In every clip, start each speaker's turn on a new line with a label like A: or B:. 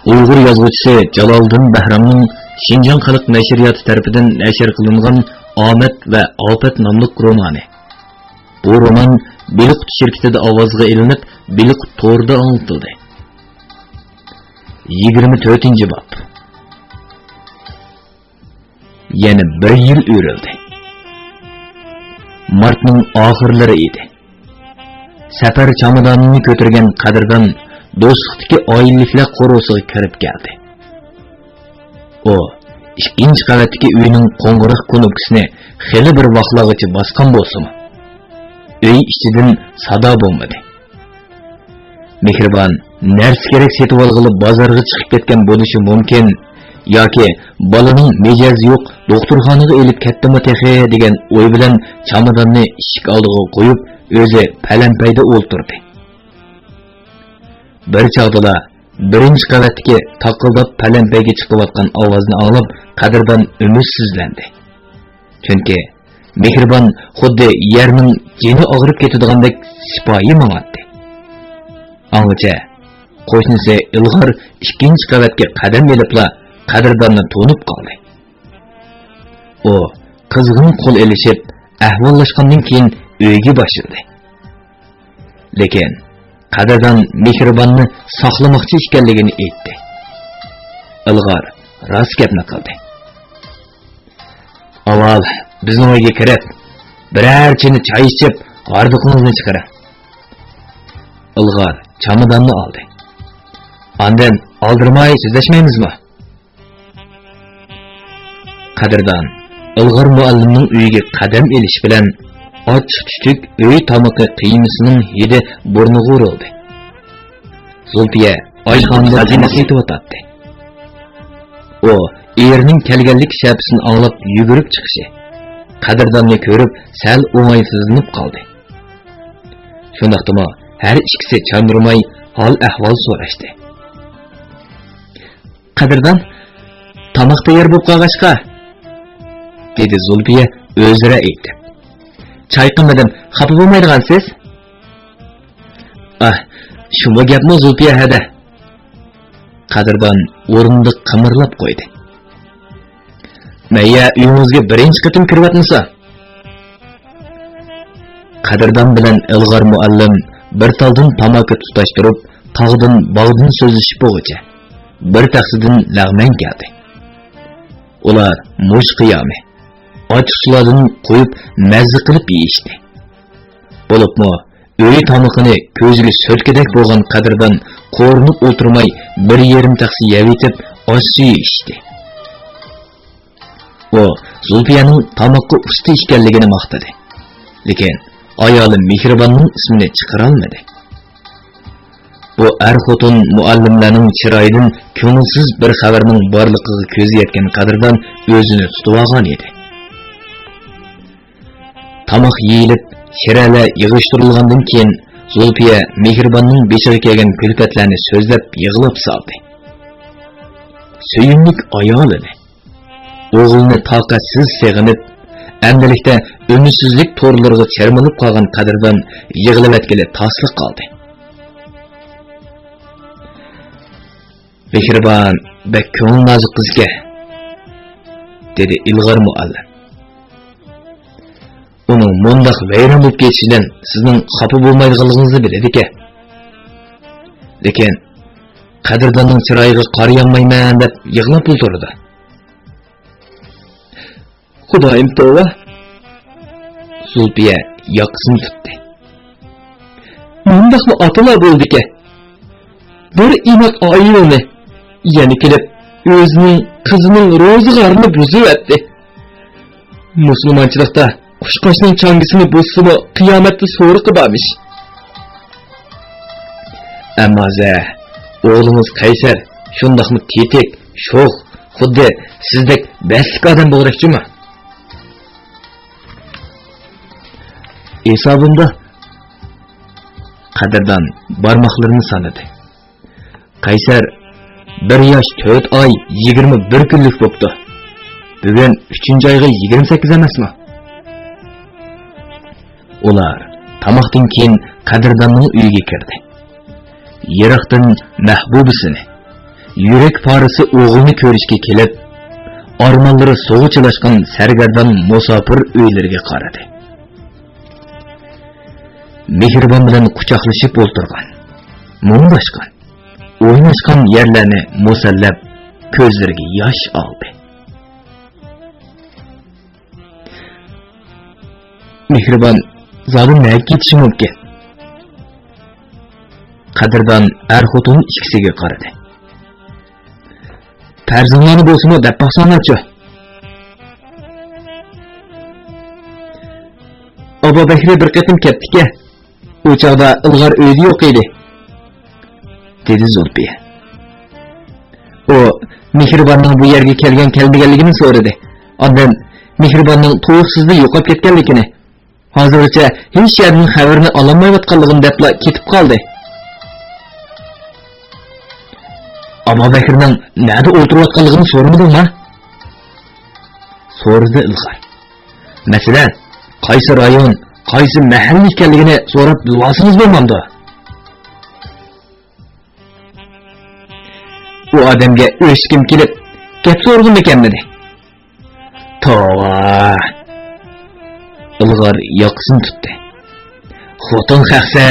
A: Uyg'ur yozuvchisi Jaloliddin Bahramning Şinjan Xalq Nashriyoti tarafidan nashr qilingan Omad va Ofat nomli romani. Bu roman Beliqut shirkatida ovozga ilinib, Beliqut to'rida anlatildi. 24-bob. Yana bir yil o'rildi. Martning oxirlari edi. Safar chamadonini ko'targan Qadrdon do'stlikdagi oilaliklar qo'rg'osiga kirib keldi. O, ikkinchi qavatdagi uyning qo'ng'iroq knopkasini xeli bir vaqtlargacha bosgan bo'lsa-mu, uy ichidan sado bo'lmadi. Mehribon narsa kerak setib olg'ilib bozorga chiqib ketgan bo'lishi mumkin yoki bolaning mijozi yo'q, doktorxonaga elib ketdimi texe degan o'y bilan chamadonni eshik oldiga qo'yib, o'zi palampayda o'ltirdi. Bir chog'da birinchi qavatdagi taqildab palampayga chiqayotgan ovozni anglab, Qadrdon umidsizlandi. Chunki Mehribon xuddi yerning jini og'rib ketadigandek sipoyi mang'atdi. Angacha qo'shnisi Ilg'or ikkinchi qavatga qadam elibla Qadrdonni to'nib qoldi. O qizg'in qo'l elishib, ahvollashgandan keyin uyga boshladi. Lekin Qadrdon Mehribonni saqlamoqchi ekanligini aytdi. Ilg'or rost gapni qildi. Avval bizning uyga kirib, biror chini choy ichib, g'ardiqingizni chiqaring. Ilg'or chamadonni oldi. Ondan oldirmay so'zlashmaymizmi? Qadrdon Ilg'or muallimning uyiga qadam elish bilan ochiq-tushuk uy tamoqi qiymisining hidi burniga urildi. Zulfiya oyxonada xazinasi etib o'tadi. O erining kelganlik shapisini anglab yugurib chiqishi Qadrdonni ko'rib sal o'ng'aysizlanib qoldi. Shundaqdimi har ikkisi chandirmay hol ahvol so'rashdi. Qadrdon tomoq tayyor bo'lib qolg'achqa dedi Zulfiya o'zira aytdi. Choy qilmadim, xafa bo'lmaydigansiz? Shunga gapmi Zulfiya hada? Qadrdon o'rinda qimirlab qo'ydi. Mayya uyingizga birinchi qitim kiryapmisa? Qadrdon bilan Ilg'or muallim bir taldan tamaki tutashtirib, tog'dan bog'dan so'zlashib bo'g'icha bir taxsidan lag'man keldi. Ular mush qiyomi ochiq sulardan qo'yib mazza qilib yeyishdi. Bo'libmi, uy tamoqini ko'ziga so'tkadek bo'lgan Qadrdon qo'rinib o'tirmay bir yarim taxsi yeyitib oshchi yeyishdi. O Zulfiyaning tamoqqa usta ekanligini maqtadi. Lekin ayoli Mehribonning ismini chiqara olmadi. Bu xotin muallimlarning chiroyidan ko'ngilsiz bir xabarning borligiga ko'zi yetgan Qadrdon o'zini tutib olgan edi. Tamoq yeyilib, shiralar yig'ishtirilgandan keyin Zulfiya Mehribonning beshiga kelgan kulfatlarni so'zlab yig'lab soldi. Suyimlik ayol edi. O'g'ilni taqatsiz seg'inib, endilikda umidsizlik to'rlariga chermilib qolgan Qadrdon yig'lavatgili tasliq qoldi. Mehribon bek ko'ngil nozik qizga dedi Ilg'or muallim. Uning mundaq vayron bo'lib ketishidan sizning xafa bo'lmaydiganligingizni biladi-ku. Lekin Qadrdonning chiroyiga qarayamayman deb yig'lab o'tirdi. Xudoyim tova. Zulfiya yoqsin tutdi. Mundaqmi otalar bo'ldi-ku? Bir inoq oilani yana kelib o'zining qizining ro'zg'orini buzib etdi. Musulmonchilikda qushqochning changisini buzsa qiyomatda so'ri qilamish. Ammo o'g'limiz Qaysar shundaqmi tetik, sho'x, xuddi sizdek baslik odam bo'lmoqchimi? Hisobimda Qadrdon barmoqlarini sanadi. Qaysar 1 yosh 4 oy 21 kunlik bo'libdi. Bugun 3-oyga 28 emasmi? Ular tamoqdan keyin Qadrdonning uyiga kirdi. Yiroqdan mahbubisini, yürek parisi o'g'ilni ko'rishga kelib, armonlari soğuçulaşkan sergardan musafir öyleriga qaradi. Mehribon bilan quchoqlashib o'ltirgan, mumlashgan, o'ynashgan yerlarni musallab ko'zlariga yosh oldi. Mehribon zalim nega ketishi mumkin? Qadrdon er-xotin ikkisiga qaradi. Farzandlarni bo'lsa deb baqsanlarchi. Abu Bakr bir qatim ketdi-ki, u chaqda ilg'or o'zi yo'q edi, dedi Zulfiya. O Mehribonning bu yerga kelmaganligini so'radi. Ondan Mehribonning to'yqsizda yo'qolib ketganligini, hozircha hech yerning xabarini ololmayotganligini deb ketib qoldi. Abu Bakrning nada o'tirayotganligini so'ramadingmi? So'radi ilg'or. Masalan, qaysi rayon, qaysi mahalla ekanligini so'rab bilsangiz bo'lmamdi. U odamga o'shkim kelib, gap so'rg'im ekanmidi? Tova. Ilg'or yoqsin tutdi. Xotin haqsa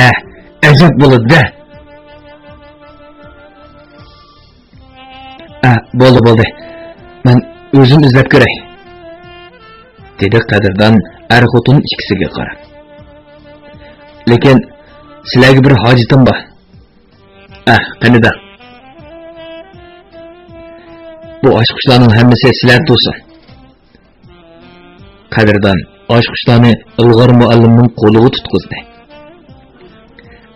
A: ajab bo'ladi-da. Bo'ldi. Men o'zim izlab ko'ray, dedi Qadrdon er-xotin ikkisiga qarab. Lekin sizlarga bir hojitim bor. Qanida? Bu oshqushlarning hammasi sizlar to'sin. Qadrdon oshqushlarni Ilg'or muallimning qo'liga tutqizdi.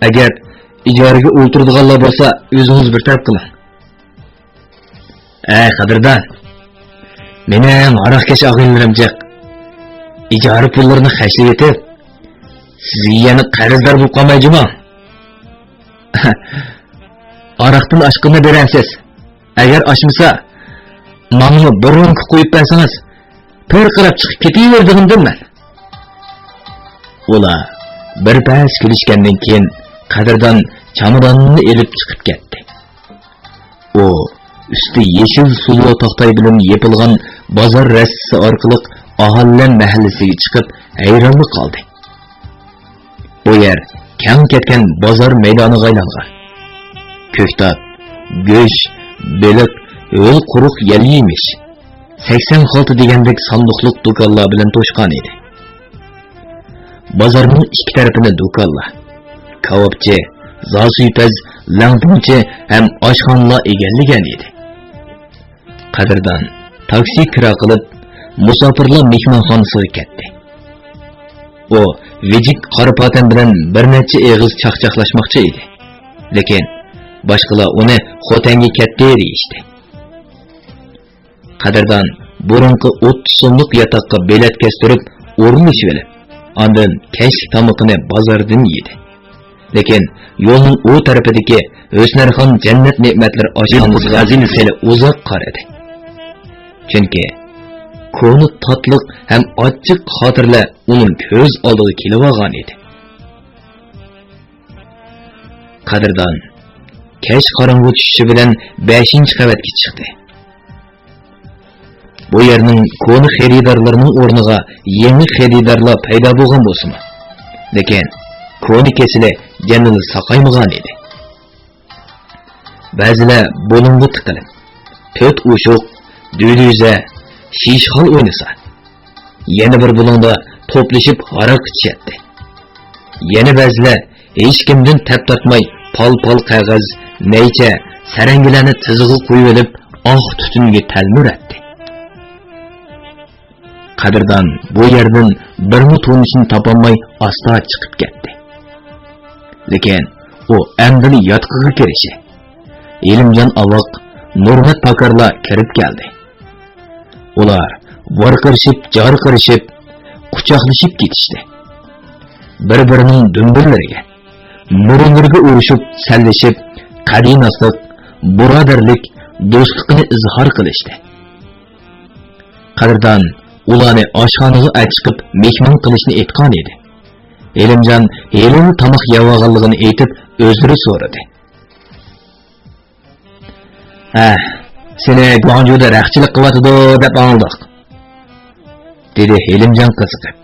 A: Agar ijaraga o'ltiradiganlar bo'lsa, o'zingiz bir taraf qiling. Qadrdon, mening aroqkash og'inlarim jiq. Ijara pullarini xashlab etib, sizga yana qarzdor bo'lib qolmayjimi? Aroqdan oshqini berasiz. Agar oshmasa, ma'lum bir rang qo'yib bersangiz, bir qarab chiqib ketaverdim-man. Ular bir pas kelishgandan keyin Qadrdon chamadonni elib chiqib ketdi. O üstü yeşil sulu tahtay bilan yapılgan bozor rastisi orqali Ahallan mahallasiga chiqib hayronlik qoldi. Bu yer kang ketgan bozor maydoniga aylangan. Ko'ktat, go'sh, beliq, o'l quruq yal yemish, 86 degandek sanduqliq do'konlar bilan to'shgan edi. Bozorning ikki tarafini do'konlar, kavobchi, zosuypaz, langpunchi ham oshxonalar egallagan edi. Qadrdon taksi kira qilib musofirlar mehmonxonasiga ketdi. O vijik qarapatan bilan bir necha eg'iz chaqchaqlashmoqchi edi. Lekin boshqalar uni xotanga ketdi deyishdi. Qadrdon burunqi 30 so'mlik yotoqqa bilet kestirib o'rnashib olib, ondan kechki tomoqni bozordan yedi. Lekin yo'lning o tarafidagi O'snarxon jannat ne'matlar oshxonasi g'azinasiga uzoq qaradi. Chunki ko'ni tatliq ham ochiq xotirlar uning ko'z oldiga kelib olgan edi. Qadrdon kech qorong'u tushishi bilan 5-qavatga chiqdi. Bu yerning ko'ni xaridorlarining o'rniga yangi xaridorlar paydo bo'lgan bo'lsa-mu, lekin ko'ni kesili janini saqaymagan edi. Ba'zilar bo'ling'i tiqilib, to'rt o'shuq, düdüze, şişhal oynasa, yana bir bulunda toplashib aroq ichadi. Yana ba'zilar hech kimdan tap tortmay pal-pal qog'oz, naycha, sarangilarni tizig'i qo'yib olib, oq tutunga talmuratdi. Qadrdon bu yerdan birni to'nishini topolmay asta chiqib ketdi. Lekin u amdini yotqiga kirishi, Elimjon aloq, Nurmat pakarlar kirib keldi. Ular varqirishib, jarqirishib, quchoqlashib ketishdi. Bir-birining dumburlariga, nurlarga urishib, sallashib, qadinasliq, birodarlik, do'stlikni izhor qilishdi. Qadrdon ularni oshxonaga chiqib mehmon qilishni aytgan edi. Elimjon elini tomoq yavaganligini aytib, o'zini so'radi. Seni Guangzhouda raqchilik qilyotidi deb angladik, dedi Helimjon qiziqib.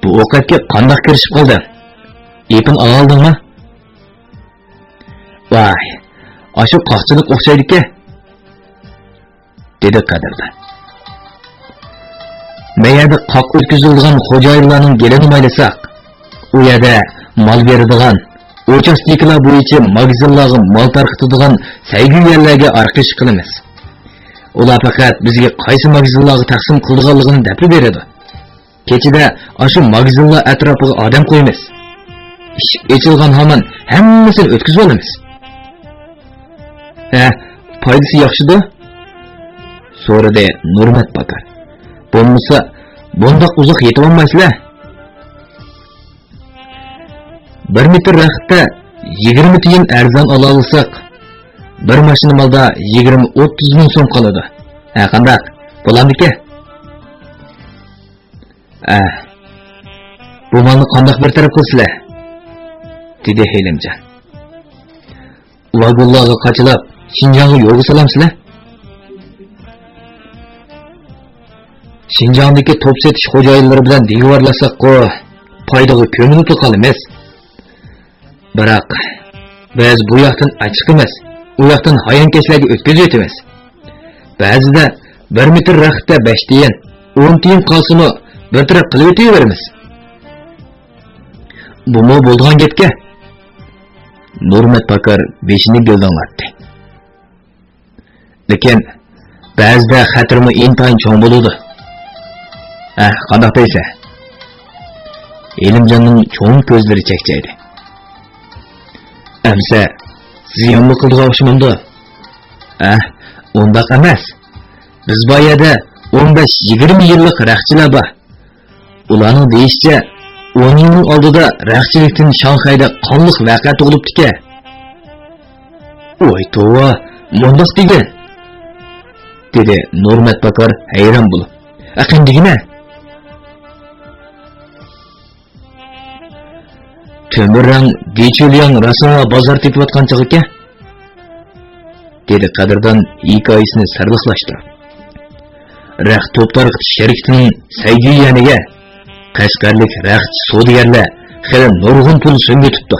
A: Bu ovqatga qandoq kirishib qolding? Epin oldingmi? Voy, ashu qoqchilik o'xshaydi-ku, dedi Qadirdan. Meyada qoq o'tkazilgan xo'jayinlarning gelini maylasak, u yerda mol beradigan, uchastikalar bo'yicha magazinlarga mol tarqatadigan sayg'u yerlarga arqish qilamiz. Ular faqat bizga qaysi magazinlarga taqsim qilganligini deb beradi. Kechida ashu magazinlar atrofiga odam qo'yamiz. Eshik ochilgan hamon hammasini o'tkazib olamiz. Foydasi yaxshi-da? So'radi Nurmat Bakar. Bo'lmasa, bundoq uzoq yetib olmaysizlar. 1 metr raqtda 20 tiyin arzon ola olsak, bir mashina malda 20-30 ming so'm qoladi. Qandoq? Bo'ladiki? Bu malni qandoq bir taraf qilsizlar? Dedi Helimjon. Vagonlarga qochilib, Xinjiangga yo'lga salamsizlar? Xinjiangdagi top setish xo'jayinlari bilan devorlasak-ku, foydaga ko'ngil qilamiz. Biroq biz bu yoqdan ochiq emas, u yoqdan hayonkashlarga o'tkazib o'tamiz. Ba'zida 1 metr raqtda 5 tiyin, 10 tiyin qolsa-mu bir taraf qilib o'taveramiz. Bu mo bo'lgan gapga Nurmat Bakar beshini gildonlatdi. Lekin ba'zida xatirmi intayin cho'ng bo'ladi. Qandoq deysa? Helimjonning cho'ng ko'zlari chekchaydi. Amsa, ziyonmi qildigan o'xshamamda? Undaq emas. Biz bu yerda 15-20 yillik raqchilar bor. Ularning deyishicha 10 yil oldida raqchilikdan Shanxayda qonliq voqea tug'ilibdi-ku. Voy tova, mundoq degan, dedi Nurmat Bakar hayron bo'lib. Qandigina? Temirrang Dichuliang rasa bozor tepayotgan chig'ika, dedi Qadirdan hikoyasini sarliqlashtirib. Raq to'plar sherikning sayg'iyaniga Qashqarlik raqchi savdogarlar xili nurg'un pul so'mgetibdi.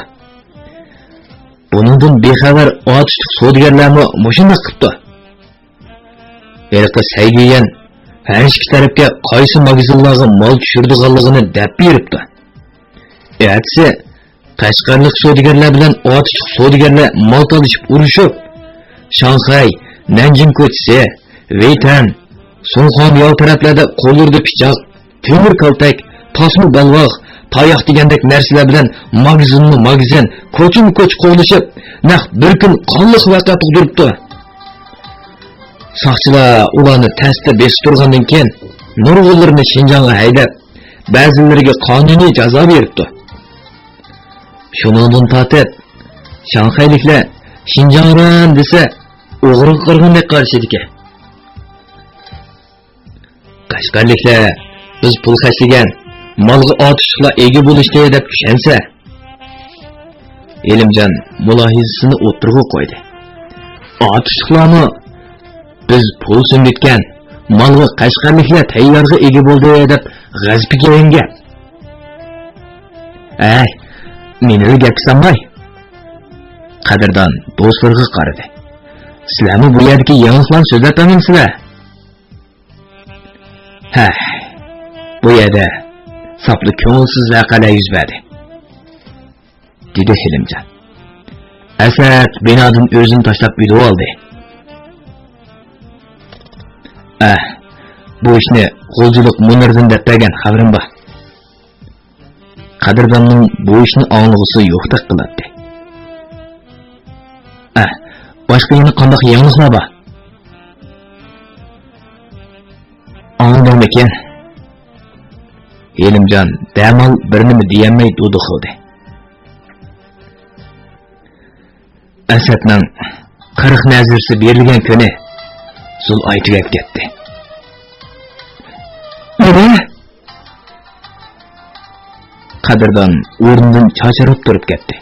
A: Buningdan bexabar otishliq savdogarlarni mashina qilibdi. Erqa sayg'iyan har ikki tarafga qaysi magazinlarga mol tushirdiganligini deb beribdi. Aytsa, Qashqarlik savdogarlar bilan otishliq savdogarlar mol talishib urushib, Shanxay, Nanjing ko'chasi, Veytan, Sunxon yo'l taraflarda qo'llarda pichoq, temir kaltak, tasma balvoq, tayoq degandek narsalar bilan magazin, ko'chma-ko'ch qo'lishib, naq bir kun qonliq voqea tug'diribdi. Soqchilar ularni tasda besib turgandan keyin nurg'unlarni Xinjiangga haydab, ba'zilariga qonuniy jazo beribdi. Shuningdan tortib, Shanxayliklar Xinjiangran desa, o'g'ri qirg'indek qarshidiki. Qashqarliklar biz pul xashlagan, malga otishlar ega bo'lishdi deb tushunsa, Helimjon mulohizasini o'tirg'i qo'ydi. Otishlarni biz pul so'mgetgan, malga Qashqarliklar tayyorga ega bo'ldi deb g'azbiga o'yingan. Meni gap sanmay. Qadirdan do'stlarga qaradi. Sizlarni bu yerdagi yangiliklarni so'zlab taminsizlar? Bu yerda sapli ko'ngilsiz voqealar yuz berdi, dedi Helimjon. Asad binodan o'zini tashlab uyda oldi. Bu ishni qo'lchilik Munirdan deb bergan xabarim bor. Qadirdanning bu ishni anglag'isi yo'qdek qiladi. Boshqa yana qanday yangiliklar bor? Anglamagan. Helimjon damal bir nima deyamay duduqildi. Asadning 40 nazirsi berilgan kuni Zul aytib ketdi. Nima? Qadirdan o'rnidan chacharib turib ketdi.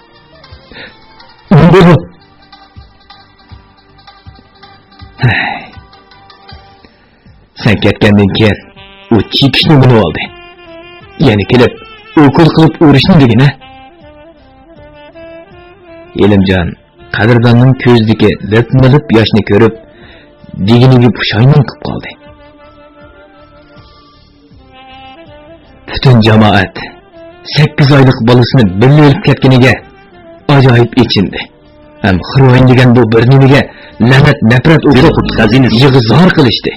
A: Sen ketkendan keyin u chekishni bilib oldi. Yana kelib ukol qilib urishni degina. Elimjon Qadrdonning ko'zidagi lip-milip yoshni ko'rib, deginiga pushaymon qilib qoldi. Butun jamoat 8 oylik bolasini birga o'lib ketganiga ajoyib ichindi. Ham Xiroyin degan bu bir nimaga la'nat nafrat o'qib xazinasi yig'izor qilishdi.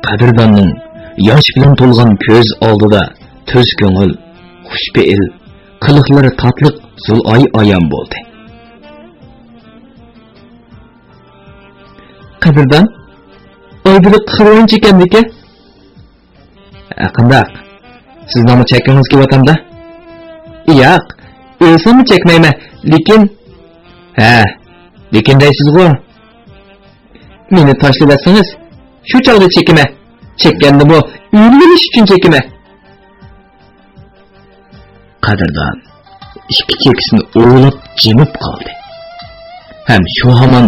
A: Qadrdonning yosh bilan to'lgan ko'z oldida to'z ko'ngil, xushfe'l, qiliqlari tatliq Zul'oy ayon bo'ldi. Qadrdon, oybilib Xiroyin chekandiki? Qandaq? Siz nomi chekkangiz kelyapti-da? Yo'q, o'zimni chekmayman, lekin lekin deysiz-ku. Meni tashlasangiz, shu chog'da chekima. Chekkanda bu uylanış uchun chekima. Qadrdon ikki chekisini o'ylab jimib qoldi. Ham shu hamon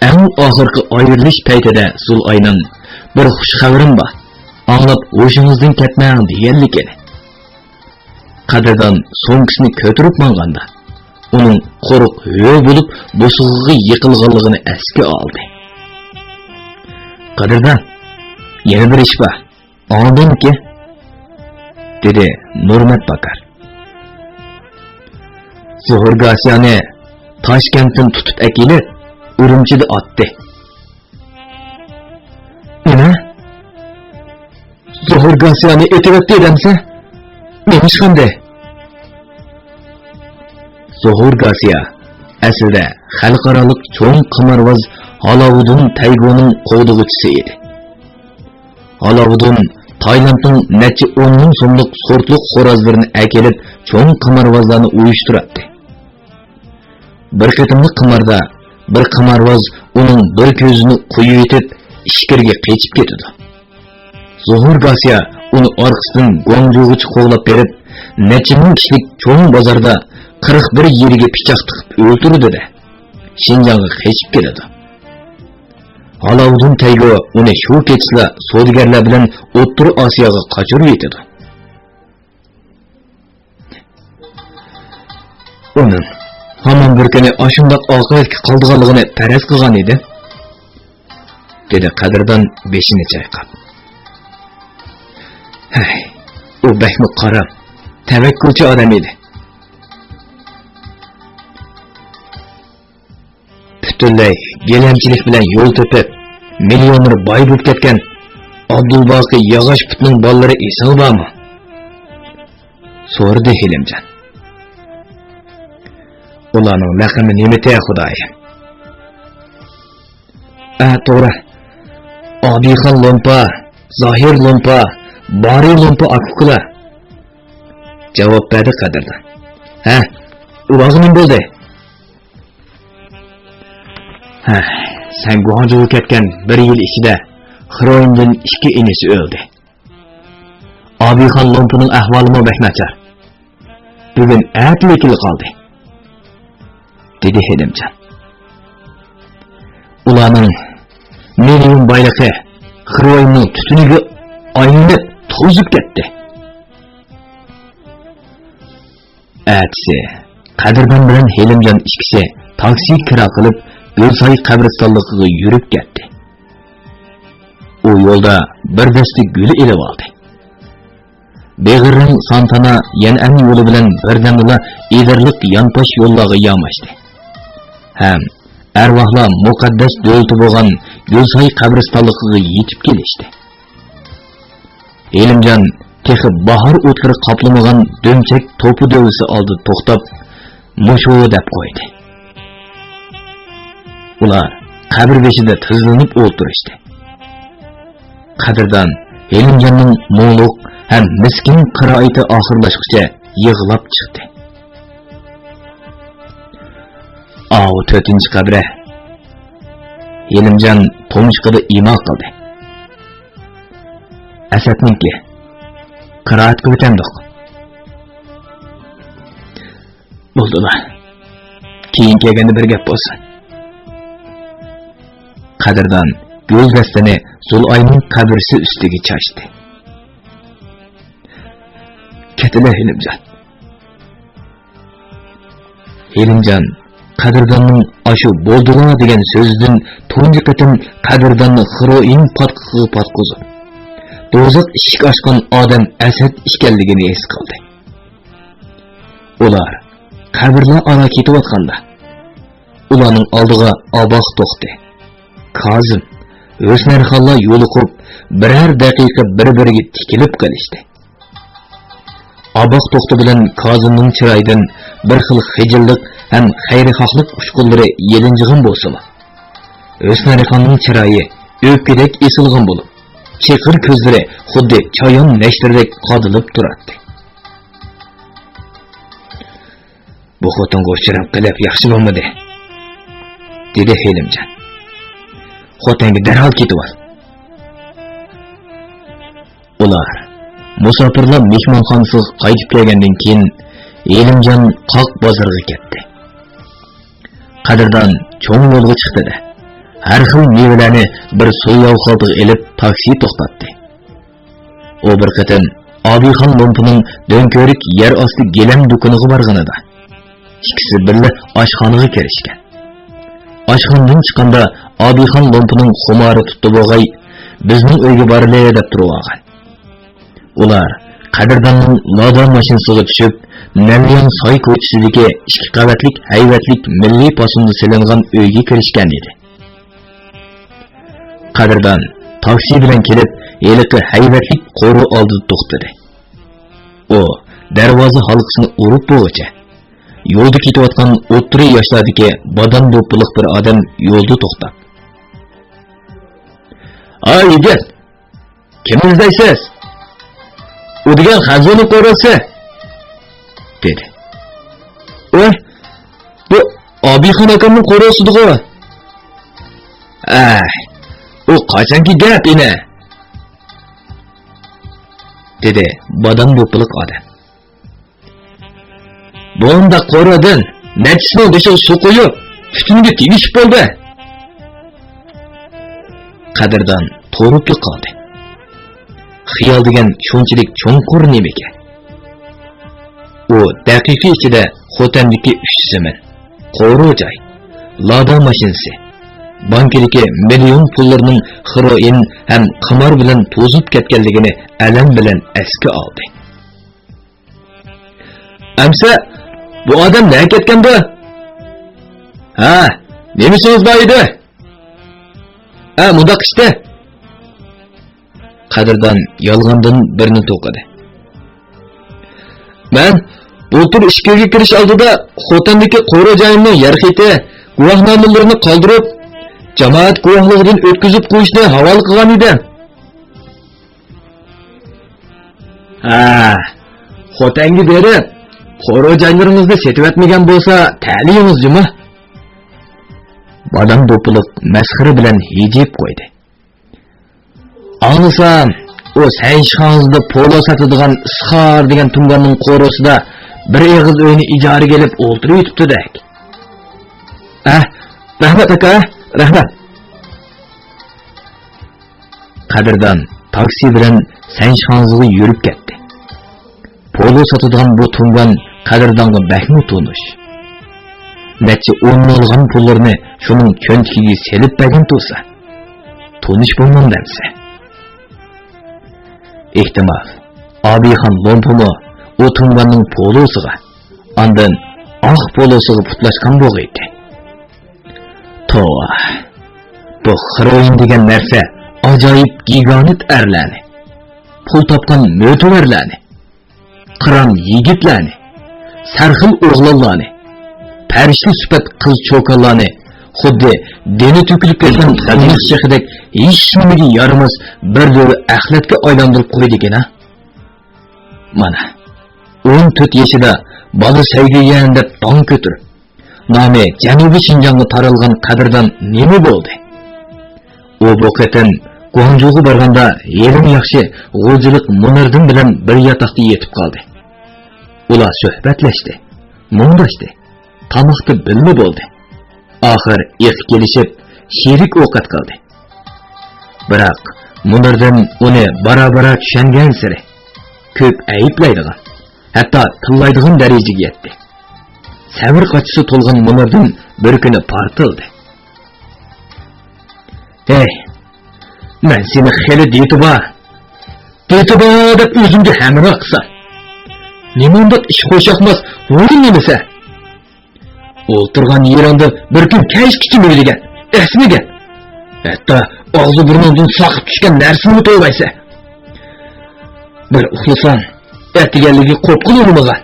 A: eng oxirgi ayrilish paytida Zul'oyning bir xush xabarim bor. Anglab o'shingizdan ketmang deganlik edi. Qadrdon so'ngkisini ko'tarib manganda, uning qo'riq yo'q bo'lib bo'sug'iga yiqilganligini esga oldi. Qadrdon, yana bir ish bor. Oldinki, dedi Nurmat Bakar. Zuhurgasiyani Toshkentdan tutib akilib, Urumchida otdi. Nima? Zuhurgasiyani etyapti edamsa? Nemish qanday? Zuhurgasiya aslida xalqaroliq cho'ng qimorvoz Alavuddin Taygoning qo'g'dug'uchisi edi. Alavuddin Taylandning necha 10 ming so'mlik sortliq xo'rozlarini akilib, cho'ng qimorvozlarni uyushtiradi. Bir qatimli qimorda bir qimorvoz uning bir ko'zini qo'yib etib, ishkirga qechib ketdi. Zuhurgasiya uni orqasidan Guangzhouga qo'g'lab berib, necha ming kishilik cho'ng bozorda 41 yeriga pichoq tiqib o'ldirdi-da. Shinjongga qechib ketdi. Alavuddin Taygo uni shu kechla savdogarlar bilan O'rta Osiyoga qochirib yetdi. Uning hamon bir kuni ashundoq oqibatga qoldiganligini faraz qilgan edi, dedi Qadrdon beshini chayqab. U bakmi qora, tavakkulchi odam edi. Butunlay gelamchilik bilan yo'l topib, millioner boy bo'lib ketgan Abdulboqi Yog'ochputning bolalari esin bormi? So'rdi Hilimjon. Ularning laqami nima tey Xudoyim? To'g'ri. Obixon Lompa, Zohir Lompa, Bari Lompa akuklar. Javob berdi Qadrdon. Ulog'i nima bo'ldi? Sen Guangzhouga ketgan 1 yil ichida Xiroyindan 2 inisi o'ldi. Obixon Lompining ahvoli nachar. Bugun atlikil qoldi, dedi Hilimjon. Ularning million boyligi Xiroyinning tutuniga aylanib to'zib ketdi. Atsi Qadrdon bilan Hilimjon ikkisi taksi kira qilib Gulsoy qabristonligiga yurib ketdi. U yo'lda bir dasta gul elib oldi. Beg'irning Santana Yan'an yo'li bilan birdamla idirliq yanposh yo'llarga yamashdi. Ham arvohlar muqaddas do'lti bo'lgan Gulsoy qabristonligiga yetib kelishdi. Hilimjon texi bahor o'tkiri qoplamagan do'mchak to'pi dovisi oldi to'xtab, "Mushu" deb qo'ydi. Ular qabr beshida tizlanib o'tirishdi. Qadrdon Hilimjonning mo'liq ham miskin qiroati oxirlashguncha yig'lab chiqdi. 4-chi qabri. Hilimjon to'mishqida imo qildi. Asadniki qiroat qilgandik. Bo'ldilar. Keyin kelganda bir gap bo'lsin. Qadrdon gölgesini Zulay'ın kabirisi üstüge çaştı. Ketile Helimcan. Helimcan, Kadirdanның aşı bolduğa degen sözdün tuncu qetim Kadirdanны Hıroin patqığı patqızı. Dozaq işik aşkan adam Esed işkelligini es kaldı. Ular, kabirla ara ketip atqanda. Ulanın aldığa abaq toqdi. Kazım, Ösnerxalla yolu kurup, birer daqiqa bir-biriga tikilip qalishdi. Abaq toqti bilan Kazımның chiraydan bir xil xijillik hem xayrixohlik ushqunlari yelinjig'in bo'lsa-mu, O'snarxonning chiroyi o'pkadek esilg'in bo'lib, cheqir ko'zlari xuddi choyon nashtirdek qodilib turardi. Bu xotinga uchrab qilib yaxshi bo'lmadi, dedi Helimjon. Xotinga darhol ketib ol. Ular musofirlar mehmonxonasiga qaytib kelgandan keyin Helimjon qoq bozorga ketdi. Qadirdan cho'ng yo'lga chiqdi-da, har xil mevalarni bir so'yov xaltiga elib taksi to'xtatdi. O bir qatim Obixon Lumpining do'nko'rik yer osti gelam do'koniga borganida ikkisi birga oshxonaga kirishgan. Oshxonadan chiqqanda Obixon Lumpining xumori tutdi bo'lg'ay, bizning uyga borilay deb turib olgan. Ular Qadirdanning Lada mashinasiga tushib, Nalyan soy ko'chasidagi 2 qavatlik hayvatlik milliy posumda silingan uyga kirishgan edi. Qadirdan taksi bilan kelib, eliqi hayvatlik qo'ri oldida to'xtadi. O, darvoza halqasini urib bo'g'icha. Yo'lda ketayotgan o'ttiri yoshlardagi badam do'piliq bir odam yo'lda to'xtab. "Ay, yigit, kim izdaysiz? U degan xazona qo'rasi" dedi. "Oy, bu Obixon akamning qo'rasidir-ku." "Ay, u qachonki gap eni?" dedi badam do'piliq odam. "Bunda qo'radan nechisini beshiga suv qo'yib, tutunga tegishib bo'ldi." Qadirdan to'rib qoldi. Xiyol degan shunchalik cho'nqur nima ekan? U daqiqa ichida Xotandagi 3 zamin, qo'ri joy, Lada mashinasi, bankadagi million pullarning heroin ham qimor bilan to'zib ketganligini alam bilan esga oldi. "Amsa bu odam nega ketgan bu?" "Ha, nemisiniz bor edi?" "Ha, mundaq işte." Qadirdan yolg'ondan birini to'qidi. "Men bultur ishga kirish oldida Xotandagi qo'ri joyimning yer xiti, guvohnomalarini qoldirib, jamoat guvohligidan o'tkazib qo'yishni havola qilgan edim." "Ha, Xotanga berib, qo'ri joylaringizni setib etmagan bo'lsa, ta'liyingiz juma." Badam do'piliq masxara bilan hijib qo'ydi. "Anlasam, o sayishxonada polo sotadigan Isxor degan tunganning qo'rasida bir eg'iz uyni ijaraga kelib o'ltirib yotibdi-dak." Rahmat aka, rahmat." Qadirdan taksi bilan sayishxonasiga yurib ketdi. Polo sotadigan bu tungan Qadirdanga bakmi tunish. Necha 10 milyon pullarni shuning cho'ntagiga selib bergan tursa, tunish bo'lmam demsa. Ehtimal, Obixon Lumpimi o tunganning polosiga, ondan oq polosiga putlashgan bo'lg'aydi. Tova, bu heroin degan narsa ajoyib giganit erlarni, pul topgan mo'tavarlarni, qiron yigitlarni, sarxil o'g'lonlarni, parishli sifat qiz cho'konlarni, xuddi deni to'kilib ketgan g'aziniz shahidek hech nimaga yaramas bir do'ri axlatga aylantirib qo'ydi-ku-na. Mana 14 yoshida bola sevgigan deb dong ko'tirib, nomi Janubiy Shinjonga taralgan Qadirdan nima bo'ldi? U bu qatim Guangzhouga borganda yerim yaxshi g'o'jilik Munirdim bilan bir yotoqda yetib qoldi. Ular suhbatlashdi, mundashdi, tamoqda bilma bo'ldi. Oxir iq kelishib, sherik ovqat qildi. Biroq Munirdan uni bara-bara tushungan sari ko'p ayiblaydigan, hatto tillaydigan darajaga yetdi. Sabr qochisi to'lgan Munirdan bir kuni partildi. "Hey, men seni xeli deytiba deb o'zimga hamroh qilsam. Nimanda ish qo'shaqmas, o'yin nimasa? O'ltirgan yeranda bir kun kayishkichi bo'lgan, esmiga. Hatto og'zi burnundan saqib tushgan narsani to'ybaysa. Bir uxlasan, ertagaligi qo'rqul o'rniga.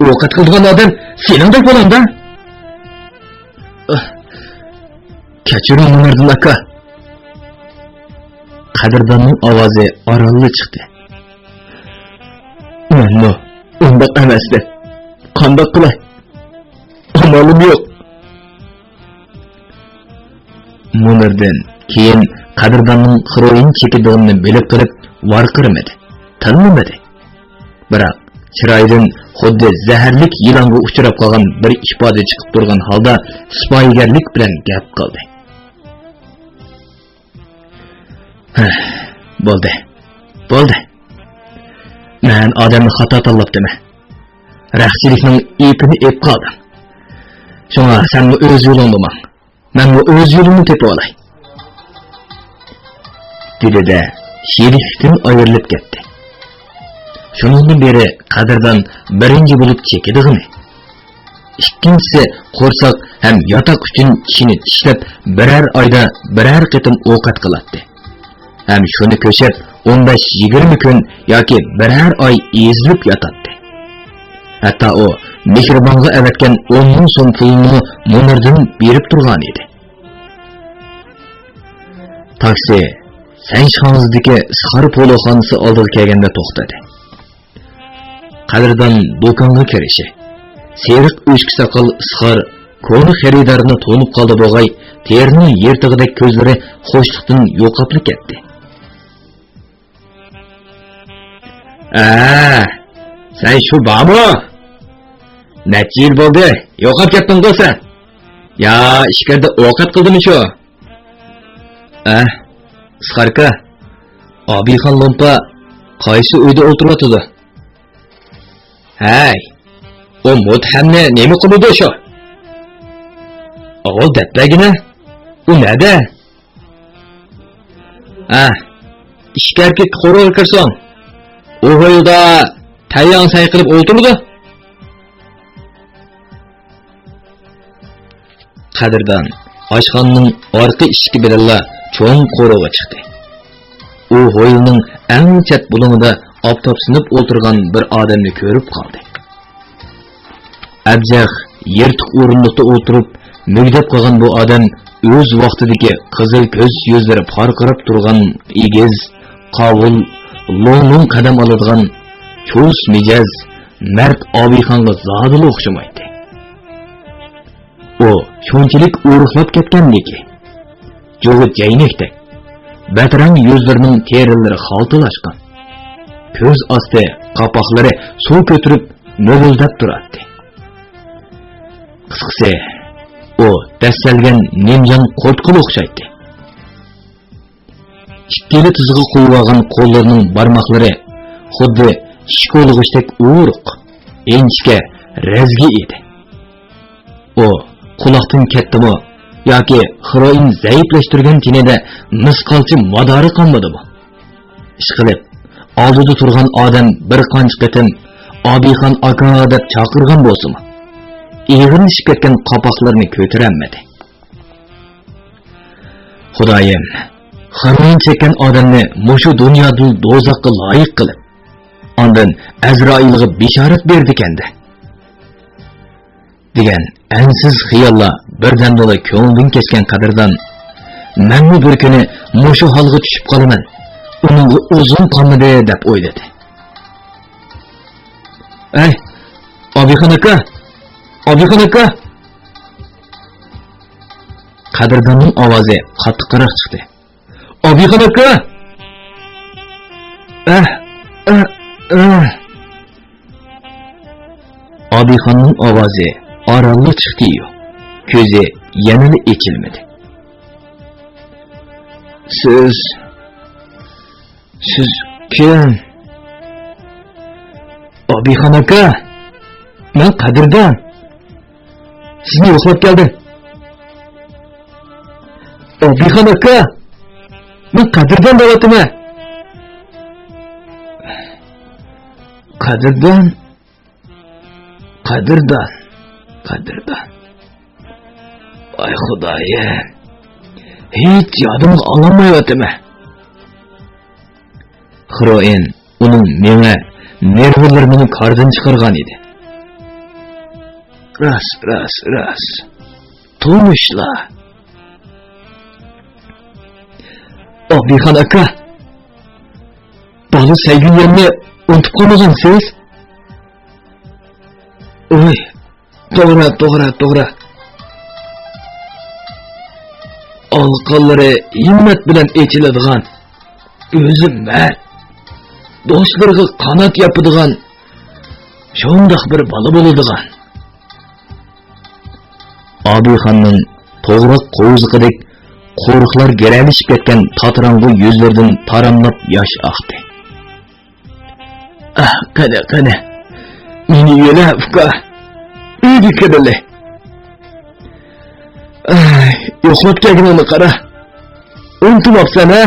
A: Ovqat qilgan odam seningdek bo'landa. Kechiring Munirjon aka." Qadrdonning ovozi orolli chiqdi. "Menno, unda emasdi. Qanday qilay? Amalim yo'q." Munirjon keyin qadrdonning xiroyin chekidig'ini bilib turib varqirmadi, tanimadi. Biroq chiroyidan xuddi zaharlik yilonga uchrab qolgan bir ifoda chiqib turgan holda sipoyigarlik bilan gap qildi. Bo'ldi. Men odamni xato tanlabdimi? Rahchilikning ipini ep qoldim. Shunga sen o'z yo'lingni mang. Men o'z yo'limni tepib olay. Dedi-de sheriklikdan ayrilib ketdi. Shundan beri qadrdon birinchi bo'lib chekidig'ini. Ikkinchisi qo'rsoq ham yotoq uchun tishini tishlab birer oyda birer qitim ovqat qiladi. Hem şunu köşep 15-20 gün yoki birer ay ezilip yatadi. Hatta o mehribonga evetken 10 ming so'm pulini Munirjon berib turgan edi. Taksi Sanshxonazdagi Isxar poloxonasi oldiga kelganda to'xtadi. Qadrdon do'konga kirishi. Seriq o'chki soqol Isxar ko'ni xaridorni to'nib qoldi bo'g'ay, terining yirtig'idek ko'zlari xo'shliqdan yo'qolib ketdi. Sen şu babu? Neçə yıl bo'ldi? Yo'qolib ketding bo'lsa? Ya, ishkarda ovqat qildimi shu? Isxarka, Obixon Lompa qaysi uyda o'tiradi? Hey, o muthamni nima qildi shu? O'g'il datbagina? U nada? Ishkarga qo'rg'il kirson. O hoyda tayyon sayqilib o'tirdi. Qadrdon oshxonaning orqa eshigi bilan cho'ng qo'rg'iga chiqdi. U hoyning eng chat bulungida oftobsinib o'tirgan bir odamni ko'rib qoldi. Abjaq yirtiq o'rindiqda o'tirib mugdab qolgan bu odam o'z vaqtidagi qizil ko'z yuzlari parqirab turgan egiz, qovul, lo'ng qadam oladigan cho'z mijoz mard Obixonga zodili o'xshamaydi. O shunchalik o'ruqlab ketgandiki, jo'g'i jaynakdek, batrang yuzlarining terilari xaltalashgan. Ko'z osti qapoqlari suv ko'tirib mo'g'uldab turardi. Qisqasi, o dastalgan nimjon qo'rtqil o'xshaydi. Ikkili tizg'i qo'yilgan qo'llarining barmoqlari xuddi shiko'lig'ishdek o'ruq, inchga, razgi edi. O quloqdan ketdimi yoki xiroyin zaiflashtirgan tinida misqolchi madori qolmadimi? Ishqilib, oldida turgan odam bir qancha qitim Obixon aka deb chaqirgan bo'lsa-mi, ig'rinishib ketgan qapoqlarni ko'taranmadi. Xudoyim, xiroyin chekkan odamni mushu dunyodan do'zaxga loyiq qilib, ondan Azroilga bishorat berdi ekan-da. degan ansiz xiyollar birdamdala ko'ngildan kechgan qadrdon, "Menmi bir kuni mushu holga tushib qolaman, uning o'zim qolmadi" deb o'yladi. "Ey, Obixon aka! Obixon aka!" Qadrdonning ovozi qattiqroq chiqdi. "Obixon aka!" Obixonning ovozi orolli chiqdi-yu, ko'zi yanada echilmadi. "Siz Siz kim? Abixon aka, men Qadirdan. Sizni yo'qlab keldim. Abixon aka, men Qadirdan deyapman. Qadirdan. Ay Xudoyim. Hech yodimga ololmayapman. Xiroin uning menga nervlarimni qardan chiqargan edi. Ras. Turmushlar. Abixon aka. Bani sevgilimni unutib qolmagansiz? Oy, to'g'ri. Alqonlari himmat bilan echiladigan, o'zi mard, do'stlarga qanot yopadigan, shundoq bir bola bo'ladigan. Abixonning to'g'ri qo'ziqidek qo'riqlar geralishib ketgan tatrang'u yuzlaridan taramlab yosh oqdi. Qani. Meni yo'la uka. Uyga keldi. Yo'qlab kelganini qara. Unutmabsan ha?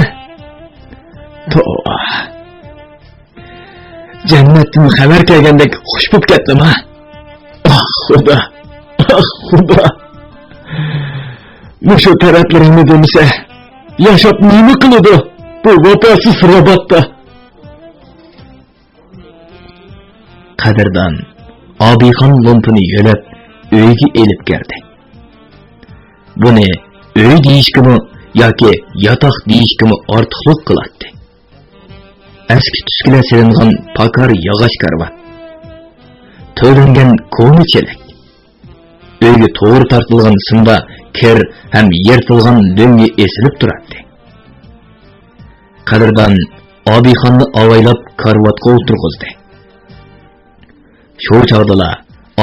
A: To'g'ri. Jannatdan xabar kelgandek xush bo'lib ketdim ha. Xudo. Mushu taraflaringni demisa, yashab nima qiladi bu vafosiz robotda? Qadirdan Abixon lumpini yo'lab uyga elib keldi. Buni uy deyishkimi yoki yotoq deyishkimi ortiqlik qiladi. Eski tuskilar silingan pakar yog'och karvat, to'langan ko'mi chelak, uyga to'g'ri tortilgan simda kir ham yirtilgan do'ngi esilib turadi. Qadirdan Abixonni avaylab karvatga o'tirg'izdi. Shu chog'da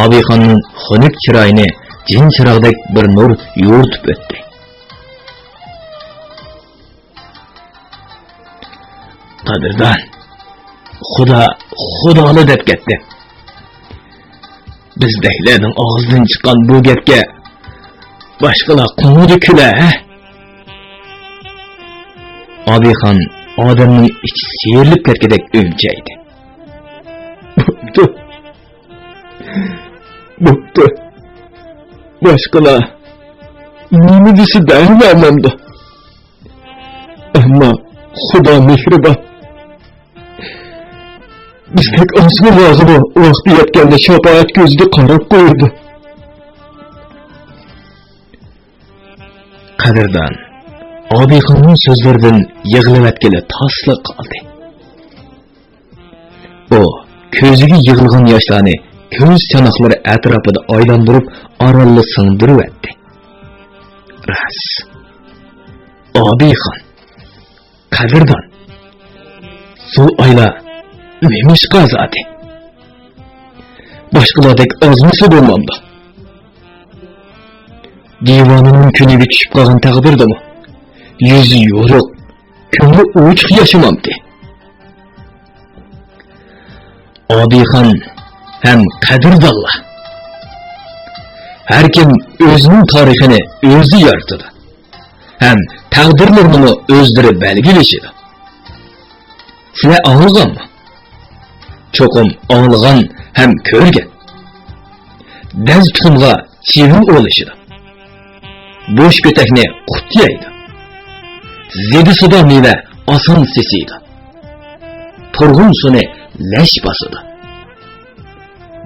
A: Abixonning xunuk chiroyini jin chiroqdek bir nur yo'ritib o'tdi. Qadirdan Xudoni deb ketdi. Bizdeklarning og'zidan chiqqan bu gapga boshqalar quvdi kula. Abixon odamning ichi siyrilib ketgandek o'mchaydi. Bo'pti. Boshqalar nima desa daymanamdi. Ammo Xudo mehribon. Bizdek osmon yog'ini vaqti yetganda shafaat ko'ziga qarab qo'ydi. Qadirdan Abixonning so'zlaridan yig'layotgani tasliq qoldi. O ko'ziga yig'ilgan yoshlarni ko'z chanoqlari atrofida aylantirib orolli singdirib o'tdi. Ras. Abixon. Qadirdan. Suv ayla nemish qazadi. Boshqalardek ozmisi bo'lmamdi. Divanının kuniga tushib qolgan taqdirdami? Yuzi yo'riq, ko'ngli ochiq yashamamdi. Abixon ham Qadirdanlar. Har kim o'zining tarixini o'zi yaratadi. Ham taqdirlarini o'zlari belgilashadi. Sizlar anglaganmi? Cho'qim anglagan ham ko'rgan. Daz tuxumga chivin o'lishidi. Boş kötekni qutlaydi. Zedi suda meva oson sesiydi. Turg'un suni lash basidi.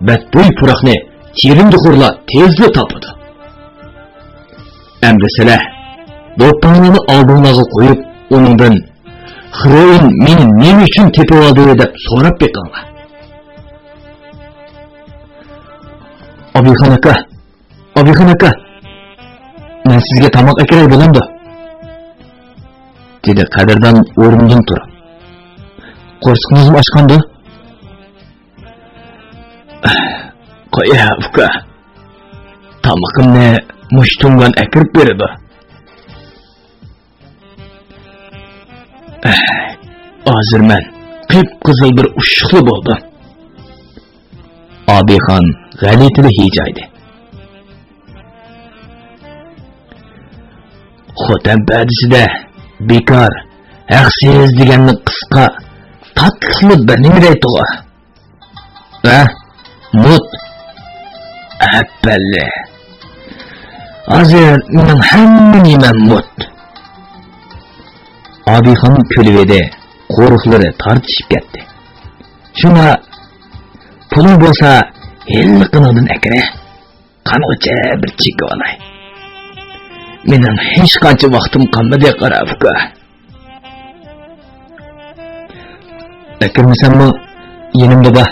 A: Badbo'y puroqni terimduxurlar tezli topidi. Endi sizlar do'pponini oldingizga qo'yib, uningdan Xiroin meni nima uchun tepib oldi deb so'rab beqinglar. Abixon aka, men sizga tamoq akiray bo'lamdi, dedi Qadirdan o'rnidan turib. Qo'rqingiz ochqandi? Qo'ya uka. Tamoqimni mushtumdan akirib berdi. Hozir men qip-qizil bir ushiqli bo'ldim. Obixon g'alitili hijaydi. Xotin badisida bekor, haqsiz deganni qisqa, tatlı bir nima deydi-ku? Mut. Appalle. Hozir men hamma nima mut. Obixon kulibedi, qo'riqlari tortishib ketdi. Shuna puli bo'lsa, elliqinidan akra. Qancha bir chekib olay. Mening hech qancha vaqtim qolmadi qarabka. Akirmisanmi? Yenimda bor.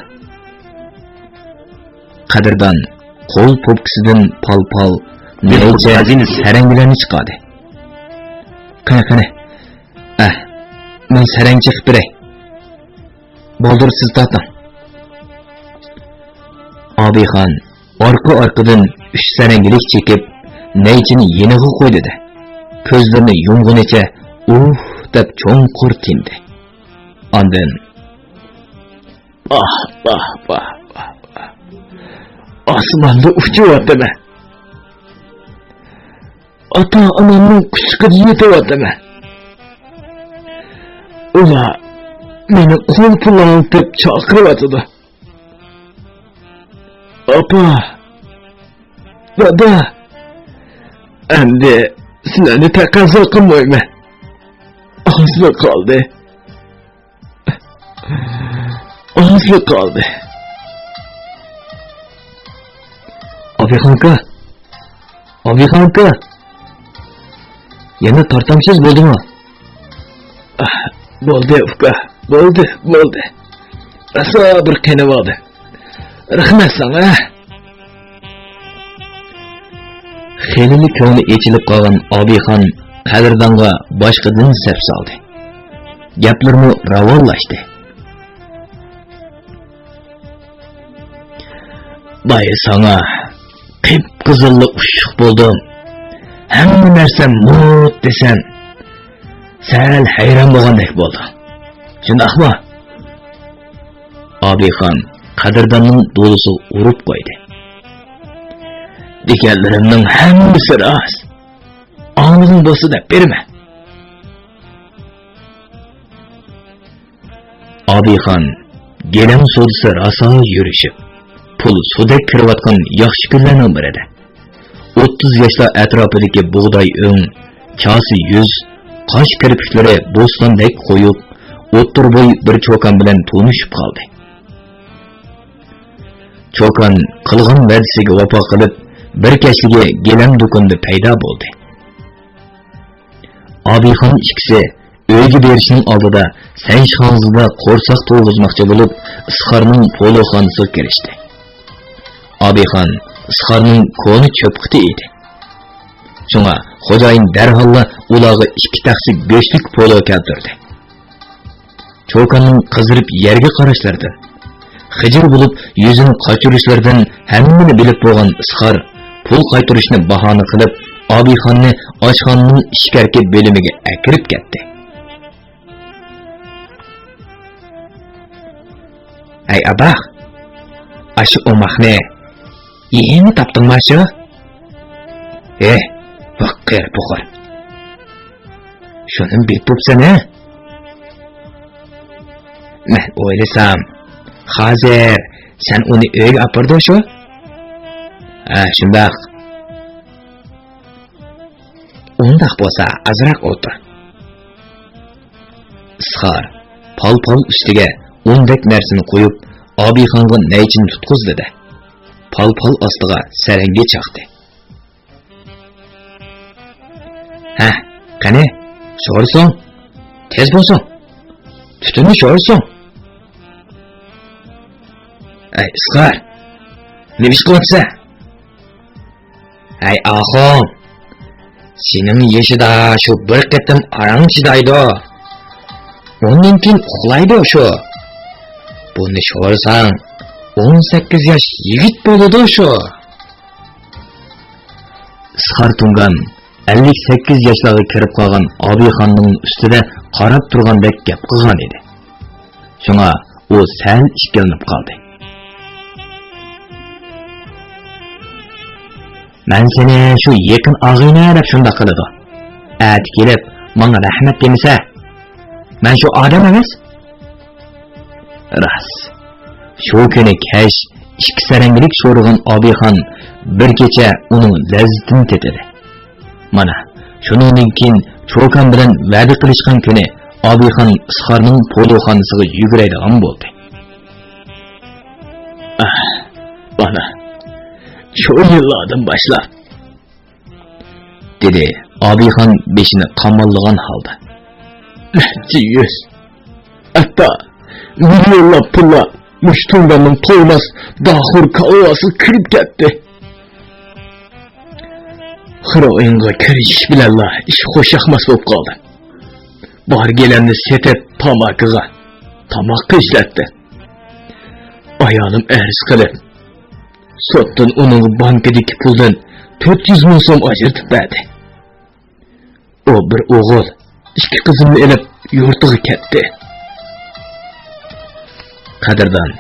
A: Qadrdon qo'l po'pkisidan pal-pal necha saranglarni chiqadi. Qani. Men sarang chiqib beray. Boldir siz torting. Obixon orqa-orqadan 3 sarangilik chekib, neychini yeniga qo'ydi-da. Ko'zlarini yumg'unicha deb cho'nqur tindi. Ondan osmonda uchyapman. Ota-onamning quchqiga yetyapman. Ular meni qo'l pulan deb chaqiryapti. Opa, dada, endi sizlarni taqozo qilmayman. Ozli qoldi. Obixonka. Yana tortamsiz bo'ldimi? Bo'ldi, uka. Bo'ldi. Asa bir qiynavoldi. Rahmat sana. Xelili ko'ngli echilib qolgan Obixon qadrdonga boshqadan sap soldi. Gaplarni ravonlashdi. Bay sana qip-qizilli ushiq bo'ldim. Hamma narsa mut desen, sal hayron bo'lgandek bo'ldi. Shundaqmi? Obixon qadrdonning do'lisi urib qo'ydi. Deganlarimning hammasi rost. Ong'ing bo'lsa deb berma. Obixon gelam sodisi rosa yurishib, pul suda kirayotgan yaxshi kunlarning birida 30 yoshlar atrofidagi bug'doy o'ng, chasi yuz, qosh kirpiklari bo'stondek qo'yib, o'ttir bo'y bir cho'kan bilan tunishib qoldi. Cho'kan qilgan va'dasiga vafo qilib, bir kechliga gelam do'konda paydo bo'ldi. Obixon ikkisi uyga berishning oldida sanshxonzida qo'rsoq to'g'izmoqchi bo'lib, Isxarning poloxonasiga kirishdi. Obixon Isxarning ko'ni cho'pqiti edi. Shunga xo'jayin darholla ularga 2 taxsi go'shtlik polo keltirdi. Cho'kanning qizirib yerga qarashlaridan, xijir bo'lib yuzini qochirishlardan hammani bilib bo'lgan Isxar pul qaytarishni bahona qilib, Obixonni oshxonaning ishkarki bo'limiga akirib ketdi. Ay abah, aşı omakne, yeni taptın mı aşı? Vakkır bukur. Şunun bir popsana. Men oylasam, hazır, sen onu öyle apırdın şu? Şundak. Ondak bolsa azrak otur. Isxar, pal üstüge ondek narsani qo'yib, Obixonga naychin tutqizdi de. Pal ostiga saranga chaqdi. Qani, sho'rson. Tez bo'lsin. Tutuni sho'rson. Ay, Isxar. Nima ish qilyapsan? Ay, axon. Sening yeshida shu bir qatim arang chidaydi. Ondan keyin uxlaydi shu. Buni sho'rsang 18 yosh yigit bo'ladi shu. Isxar tungan 58 yoshlarga kirib qolgan Obixonning ustida qarab turgandek gap qilgan edi. Şuna o sel işkelinip kaldı. Ben seni şu yakın ağıyla dep şunda kılıdı. Ati kelip, bana rahmet demise, ben şu adam emas? Ras. Şu günü keş, işki sarangilik so'rg'an Obixon bir kecha uning lazzatini tetadi. Mana, shuningdan keyin Cho'kan bilan va'da qilishgan kuni Obixon Isxorning po'doxonasiga yuguradigan bo'ldi. Bana, şu yıllardan başla, dedi Obixon beşini qamallagan holda. Necha yuz, hatta milyonlab pullar Muştunganın to'ymas dahur kavvası kirib ketdi. Xiroyinga kirishish bilanla ish xo'shaqmas bo'lib qoldi. Bor gelenni setib tamoqqa ishlatdi. Ayolim arz qilib, sotdan uning bankadagi puldan 400 ming so'm ajratib berdi. O bir o'g'il, ikki qizimni elib yurtiga ketdi. Qadrdon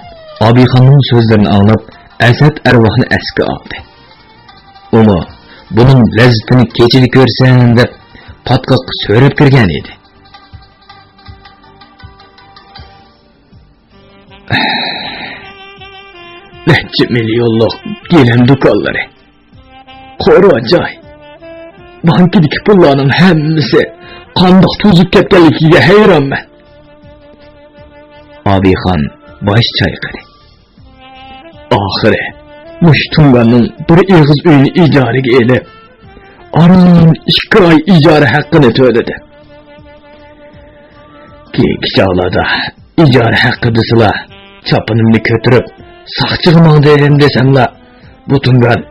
A: Obixonning so'zlarini anglab, Asad arvohni asga oldi. Uni buning lazzatini kechida ko'rsan deb patqoqqa so'rab kirgan edi. Necha milyonlik gilam do'konlari, qora joy, bankadagi pullarning hammasi qandoq to'zib ketganligiga hayronman. Obixon baş çayqadı. Ahire, Muştunganın bir eğiz uyunu icarəyə elib, aran 2 ay icarə haqqını tölədi. Keyinki çağlarda icarə haqqıdısıla çapınımını götürüp, saqçığı mağdaydım desemla, Butungan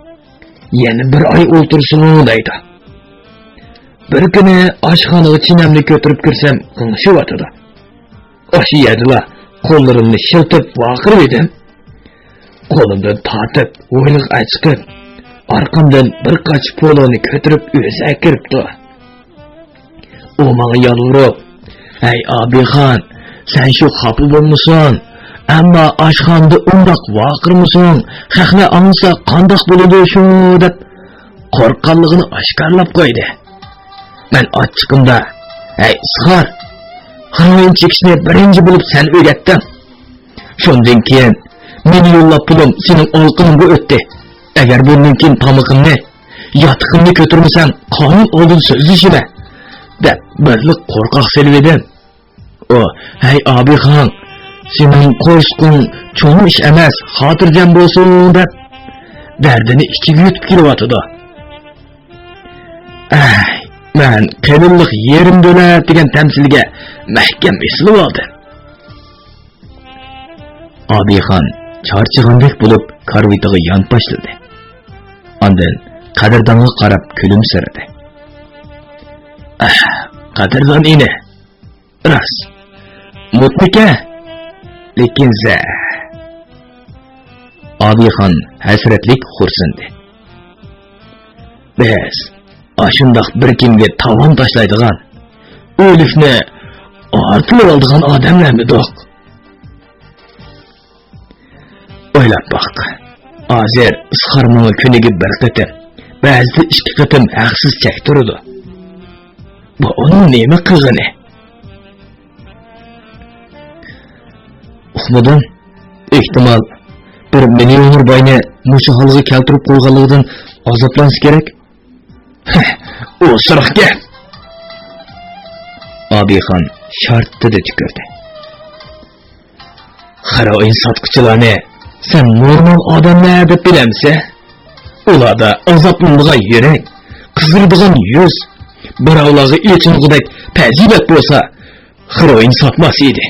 A: yeni bir ay oltursun deydi. Bir günü aşxanaga çinemni götürüp kirsem, qınışıp atıdı. Aşı yediler. Kollarımni şıltıp vaqırıp edim. Kolumdan tartıp, o'yliq açıqıp, arkamdan bir qaç poloni götürüp o'zi kiripti. O bana yalvarıp, "Ey Obixon, sen şu xafa bo'lmasan, ammo aşxonada undaq vaqirmisan, haqni anglasa qandoq bo'ladi shu" deb qo'rqqanligini oshkorlab qo'ydi. Men ochiqimda, "Ey Isxor, Xiroyin çekişine birinci bulup sen öğrettin. Şundan keyin milyonlab pulum senin olqınımga ötdi. Eğer bundan keyin tamıqımni, yatıqımni götürmesen qonun oldun sözleşime. Dep birlik qo'rqoq selib edim. O, "Hey Obixon, senin qo'shqin cho'ng ish emas, xotirjam bo'lsin" deb dardini ichiga yutib kelyotdi. Men qelinliq yerim döner degan tamsilga mahkam esilib oldi. Obixon charchig'andek bo'lib karvitiga yonboshladi. Ondan qadrdonga qarab kulimsiradi. Qadrdon ini, ras, mutnika, lekin za. Obixon hasratlik xursindi. Biz aşındaq bir kimge tavan taşlaydigan, o'likni ortilib oldigan odamlarmidiq. O'ylab baq. Hozir Isxorning kuniga bir qatim, ba'zida 2 qatim haqsiz chektirdi. Bu uning nima qilgani? Uxmadim. Ehtimal bir milyonlar boyni mushu holga keltirib qo'yganligidan azoblansa kerak. O sıraq gap. Obixon shartida tükürdü. Xiroyin sotqichilarni sen normal odamlar deb bilamsa, ularda azoblanadigan yurak, qiziradigan yuz, birovlarga eching'idek fazilat bo'lsa, xiroyin sotmas edi.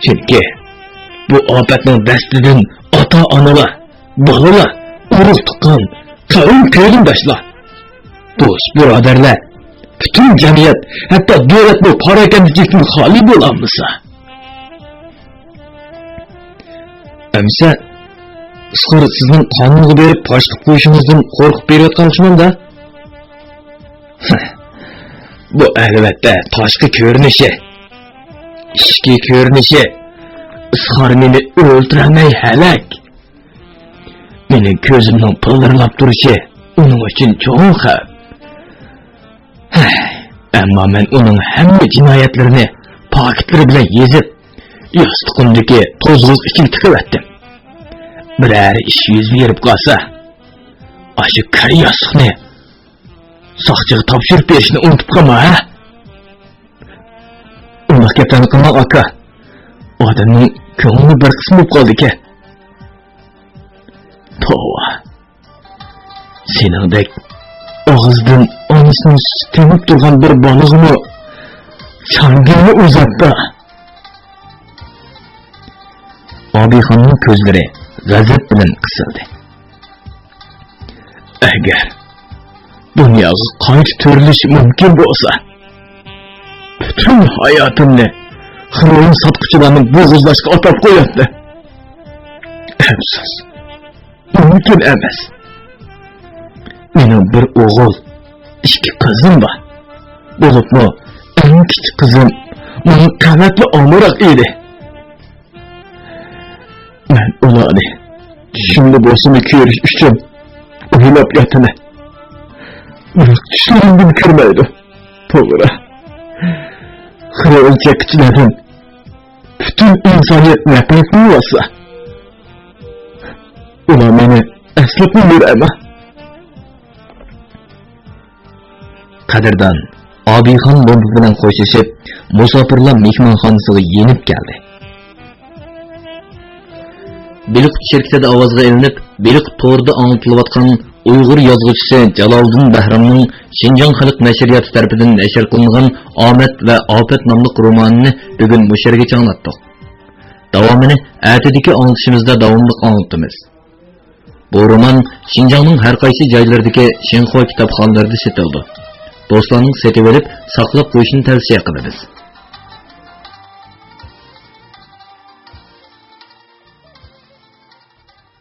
A: Chunki bu ofatning dastidan ota-onalar, bolalar, urug' tuqqan, qavm qarindoshlar, do'st birodarlar, bütün jamiyat, hatta davlat bu parokandalikdan xoli bo'lamisa. Amsa Isxor sizning qonunga berib boshqa qo'yishingizdan qo'rqib berayotganman-da. Bu albatta tashqi ko'rinishi. İşki görünüşü ısxar meni öldüremey helak. Mening ko'zimning pildırlap duruşu onun için çok xavf. Ammo men uning hamma jinoyatlarini paketlari bilan yezib, yostiqimdagi to'zg'iz için tiqivatdim. Biror ish yuz berib qolsa, aşı kar yostiqni soqchiga topshirib berishni unutib qolma, ha? Unda gaplarni qilma aka. Odamning ko'ngli bir qismi bo'lib qoldi-ku. Tova. Seningdek og'izdan onasining temib turgan bir balig'ini changini uzatdi. Obixonning ko'zlari g'azab bilan qisildi. Agar dunyoga qayta tirilish mumkin bo'lsa, bütün hayatımni Xroin satqıçılarının bo'g'izlashga atab qo'yapti. Afsus. Mumkin emas. Mening bir o'g'il, 2 qizim bor. Bo'libmi, eng kichik qizim mening qanotli omoq edi. Men ularni shunda bo'lsini ko'rish uchun o'ylab yotdim. Biroq tushlarimdan kirmaydi. To'g'ri. Xroin chekchilardan bütün insoniyat nafratini olsa, ular meni aslabni beradi. Qadrdon Obixon bomba bilan qo'shishib, musofirlar mehmonxonasiga yenib keldi. Biliq shirkatida ovozga ilinib, Biliq to'rda anglatilayotgan Uyg'ur yozuvchisi Jaloliddin Bahramning Şinjan Xalq Nashriyati tarafidan nashr qilingan Omad va Ofat nomli romanini bugun bu yerga anlatdik. Davomini atidagi anglitishimizda davomli anlatamiz. Bu roman Şinjanning har qaysi joylaridagi Xinhua kitobxonalarida sotildi. Do'stlarning setib olib, saqlab qo'yishni tavsiya qilamiz.